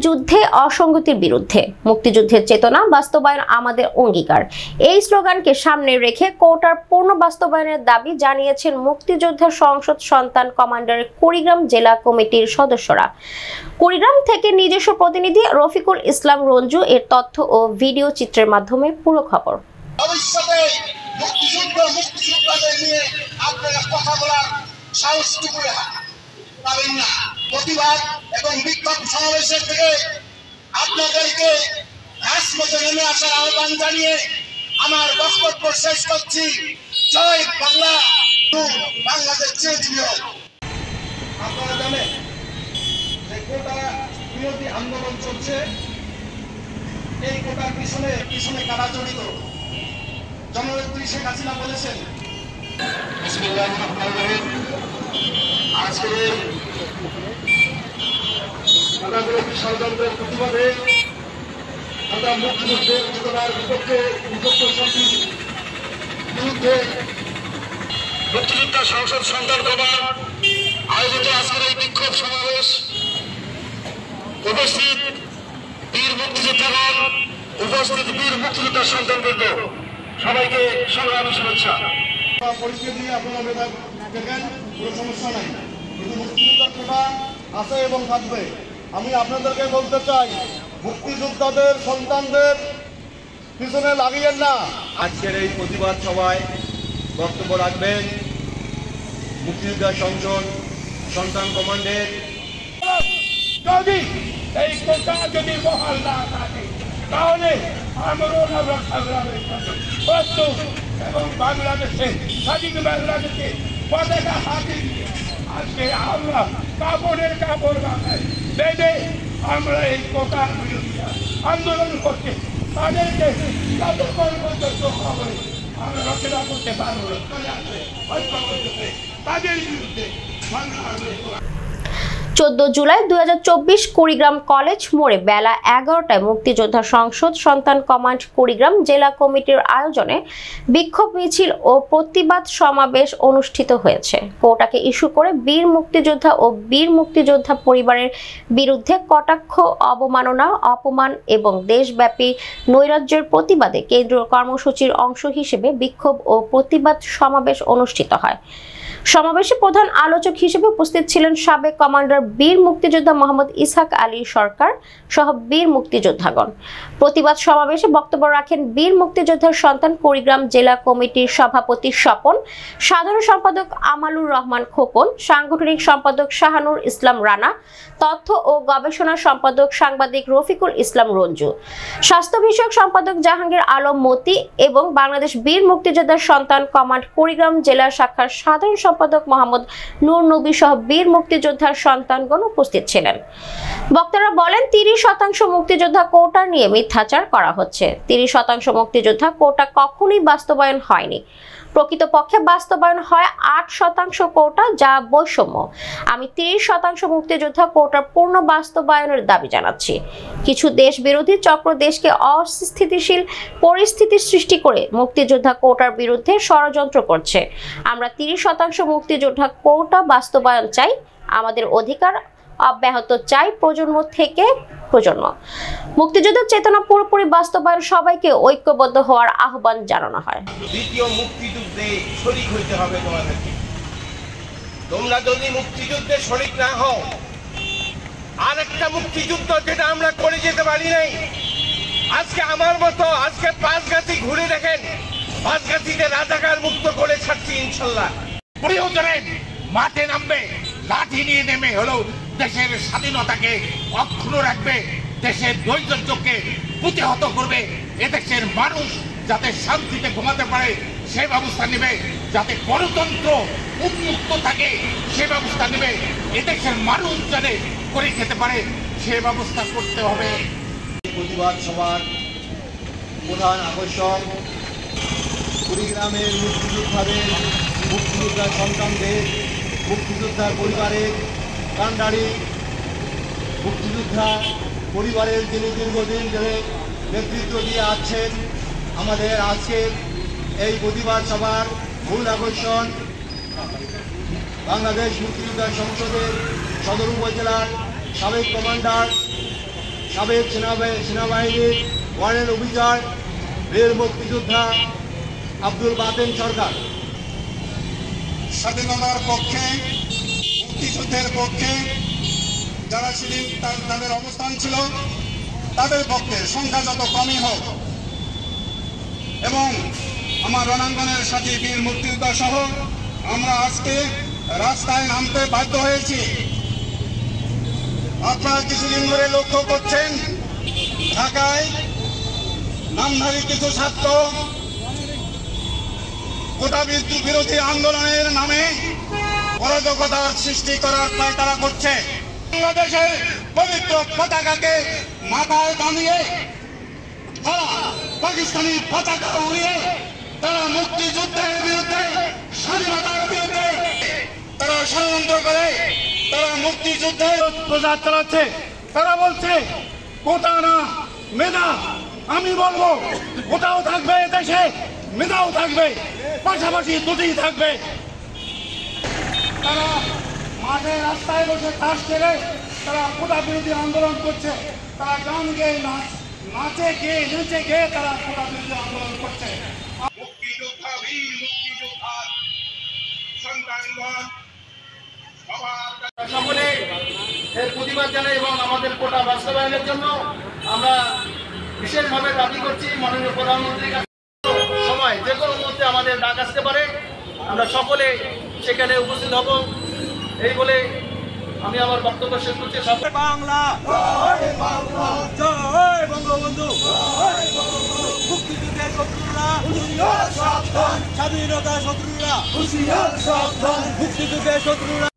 যুদ্ধে অসঙ্গতির বিরুদ্ধে, মুক্তিযুদ্ধের চেতনা বাস্তবায়ন আমাদের অঙ্গীকার। এই স্লোগানকে সামনে রেখে কোটার পূর্ণ বাস্তবায়নের দাবি জানিয়েছেন মুক্তিযোদ্ধা সংসদ সন্তান কমান্ডারের কুড়িগ্রাম জেলা কমিটির সদস্যরা। কুড়িগ্রাম থেকে নিজস্ব প্রতিনিধি রফিকুল ইসলাম রঞ্জু এর তথ্য ও ভিডিও চিত্রের মাধ্যমে পুরো খবর। মুক্তিযোদ্ধাদের নিয়ে আপনারা কথা বলার সাহসটুকু পাবেন না। প্রতিবাদ এবং বিক্ষোভ সমাবেশের থেকে আপনাদেরকে রাজপথে নেমে আসার আহ্বান জানিয়ে আমার বক্তব্য শেষ করছি। জয় বাংলা, বাংলাদেশ চেয়েছিল। আপনারা জানেন যে কোটা বিরোধী আন্দোলন চলছে। এই কোটার পিছনে কারা জড়িত? জননেত্রী শেখ হাসিনা বলেছেন, আজকে কোটাবিরোধী ষড়যন্ত্রের প্রতিবাদে আমরা মুক্তিযুদ্ধের চেতনার বিরুদ্ধে মুক্তিযোদ্ধা সংসদ সন্তান কমান্ড আয়োজিত আজকের এই বিক্ষোভ সমাবেশ উপস্থিত বীর মুক্তিযোদ্ধাগণ, উপস্থিত বীর মুক্তিযোদ্ধা সন্তানবৃন্দ, সবাইকে সংগ্রামী শুভেচ্ছা। পরিচয় দিয়ে আপনারা দেখেন, কোনো সমস্যা নাই, কিন্তু মুক্তিযোদ্ধার কোটা আছে এবং থাকবে। আমি আপনাদেরকে বলতে চাই, মুক্তিযোদ্ধাদের সন্তানদের পিছনে লাগিয়েন না। আজকের এই প্রতিবাদ সভায় বক্তব্য রাখবেন মুক্তিযোদ্ধা সংসদ সন্তান কমান্ডের। যদি এই কোটা যদি বহাল না থাকে তাহলে আমরা সংগ্রামে প্রস্তুত এবং বাংলাদেশে স্বাধীন বাংলাদেশে পতাকা হাতে আজকে আমরা কাপড়ের কাপড় বানাই বেঁধে আমরা এই কোটার বিরুদ্ধে আন্দোলন করছি। তাদেরকে যতক্ষণ পর্যন্ত খবরে আমরা রচনা করতে পারবো তাদের বিরুদ্ধে 14 জুলাই 2024 কুড়িগ্রাম কলেজ মোড়ে বেলা 11টায় মুক্তিযোদ্ধা সংসদ সন্তান কমান্ড কুড়িগ্রাম জেলা কমিটির আয়োজনে বিক্ষোভ মিছিল ও প্রতিবাদ সমাবেশ অনুষ্ঠিত হয়েছে। কোটাকে ইস্যু করে বীর মুক্তিযোদ্ধা ও বীর মুক্তিযোদ্ধা পরিবারের বিরুদ্ধে কটাক্ষ, অবমাননা, অপমান এবং দেশব্যাপী নৈরাজ্যের প্রতিবাদে কেন্দ্রীয় কর্মসূচির অংশ হিসেবে বিক্ষোভ ও প্রতিবাদ সমাবেশ অনুষ্ঠিত হয়। সমাবেশে প্রধান আলোচক হিসেবে উপস্থিত ছিলেন সাবেক কমান্ডার বীর মুক্তিযোদ্ধা মোহাম্মদ ইসহাক আলী সরকার সহ বীর মুক্তিযোদ্ধাগণ। প্রতিবাদ সমাবেশে বক্তব্য রাখেন বীর মুক্তিযোদ্ধার সন্তান কুড়িগ্রাম জেলা কমিটির সভাপতি স্বপন, সাধারণ সম্পাদক আমালুর রহমান খোকন, সাংগঠনিক সম্পাদক শাহানুর ইসলাম রানা, তথ্য ও গবেষণা সম্পাদক সাংবাদিক রফিকুল ইসলাম রঞ্জু, স্বাস্থ্য বিষয়ক সম্পাদক জাহাঙ্গীর আলম মতি এবং বাংলাদেশ বীর মুক্তিযোদ্ধার সন্তান কমান্ড কুড়িগ্রাম জেলা শাখার সাধারণ সম্পাদক মোহাম্মদ নূর নবী সহ বীর মুক্তিযোদ্ধার সন্তানগণ উপস্থিত ছিলেন। বক্তারা বলেন, 30% মুক্তিযোদ্ধা কোটা নিয়ে মিথ্যাচার করা হচ্ছে। 30% মুক্তিযোদ্ধা কোটা কখনোই বাস্তবায়ন হয়নি। প্রকৃতপক্ষে বাস্তবায়ন হয় 8% কোটা, যা বৈষম্য। আমি 30% মুক্তিযোদ্ধা কোটার পূর্ণ বাস্তবায়নের দাবি জানাচ্ছি। কিছু দেশ বিরোধী চক্র দেশকে অস্থিতিশীল পরিস্থিতি সৃষ্টি করে মুক্তিযোদ্ধা কোটার বিরুদ্ধে ষড়যন্ত্র করছে। আমরা 30% মুক্তিযোদ্ধা কোটা বাস্তবায়ন চাই। আমাদের অধিকার অব্যাহত চাই প্রজন্ম থেকে প্রজন্ম। মুক্তিযুদ্ধের চেতনা পুরোপুরি বাস্তবায়ন সবাইকে ঐক্যবদ্ধ হওয়ার আহ্বান জানানো হয়। দ্বিতীয় মুক্তিযুদ্ধে শরীক হইতে হবে তোমাদেরকে। তোমরা যদি মুক্তিযুদ্ধে শরীক না হও, আরেকটা মুক্তিযুদ্ধ যেটা আমরা করে যেতে পারি নাই, আজকে আমার মতো আজকে পাঁচগাছি ঘুরে দেখেন, পাঁচগাছিতে রাজাকার মুক্ত করে ছাড়ছি ইনশাল্লাহ। মাঠে নামবে, লাঠি নিয়ে নেমে হলো দেশের স্বাধীনতাকে অক্ষুণ্ণ রাখবে, দেশের নৈরাজ্যকে প্রতিহত করবে, এদেশের মানুষ যাতে শান্তিতে ঘুমাতে পারে সে ব্যবস্থা নেবে, যাতে গণতন্ত্র উন্মুক্ত থাকে সে ব্যবস্থা নেবে, এদেশের মানুষ যাতে করে খেতে পারে সে ব্যবস্থা করতে হবে। প্রতিবাদ সভার প্রধান আকর্ষণ কুড়িগ্রামের মুক্তিযোদ্ধার সন্তানদের, মুক্তিযোদ্ধার পরিবারের কান্ডারি, মুক্তিযোদ্ধা পরিবারের যিনি দীর্ঘদিন ধরে নেতৃত্ব দিয়ে আছেন। আমাদের আজকের এই প্রতিবাদ সভার মূল আকর্ষণ বাংলাদেশ মুক্তিযোদ্ধা সংসদের সদর উপজেলার সাবেক কমান্ডার সাবেক সেনাবাহিনীর ওয়ারেন্ট অফিসার বীর মুক্তিযোদ্ধা আব্দুল বাতেন সরকার। স্বাধীনতার পক্ষে, মুক্তিযুদ্ধের পক্ষে যারা ছিলেন, তাদের অবস্থান ছিল, তাদের পক্ষে সংখ্যা যত কমই হোক, এবং আমার রণাঙ্গনের সাথে বীর মুক্তিযোদ্ধা সহ আমরা আজকে রাস্তায় নামতে বাধ্য হয়েছি। আপনারা কিছুদিন ধরে লক্ষ্য করছেন, ঢাকায় নামধারী কিছু ছাত্র কোটা বিরোধী আন্দোলনের নামে অরাজকতার সৃষ্টি করার পায়তারা করছে। বাংলাদেশের পবিত্র পতাকাকে মাথায় বাঁধিয়ে তারা পাকিস্তানি পতাকা উড়িয়ে তারা মুক্তিযুদ্ধের বিরুদ্ধে, স্বাধীনতার বিরুদ্ধে তারা ষড়যন্ত্র করে, তারা মুক্তিযুদ্ধের প্রচার চালাচ্ছে। তারা বলছে কোটা না মেধা। আমি বলবো কোটাও থাকবে দেশে, মেধাও থাকবে, পাশাপাশি দুটিই থাকবে। তারা মাঠে রাস্তায় বসে তাস খেলে তারা কোটা বিরোধী আন্দোলন করছে। তারা গান গেয়ে নাচে গেয়ে তারা কোটা বিরোধী আন্দোলন করছে। মুক্তিযোদ্ধা, বীর মুক্তিযোদ্ধা সন্তানগণ সকলে এর প্রতিবাদ জানাই এবং আমাদের কোটা বাস্তবায়নের জন্য আমরা বিশেষভাবে দাবি করছি মাননীয় প্রধানমন্ত্রীর কাছে। সময় যে কোনো মুহূর্তে আমাদের ডাক আসতে পারে, আমরা সকলে সেখানে উপস্থিত হব। এই বলে আমি আমার বক্তব্য শেষ করছি। বাংলা জয় বঙ্গবন্ধু, মুক্তিযুদ্ধের শত্রুরা স্বাধীনতা শত্রুরা, মুক্তিযুদ্ধের শত্রুরা।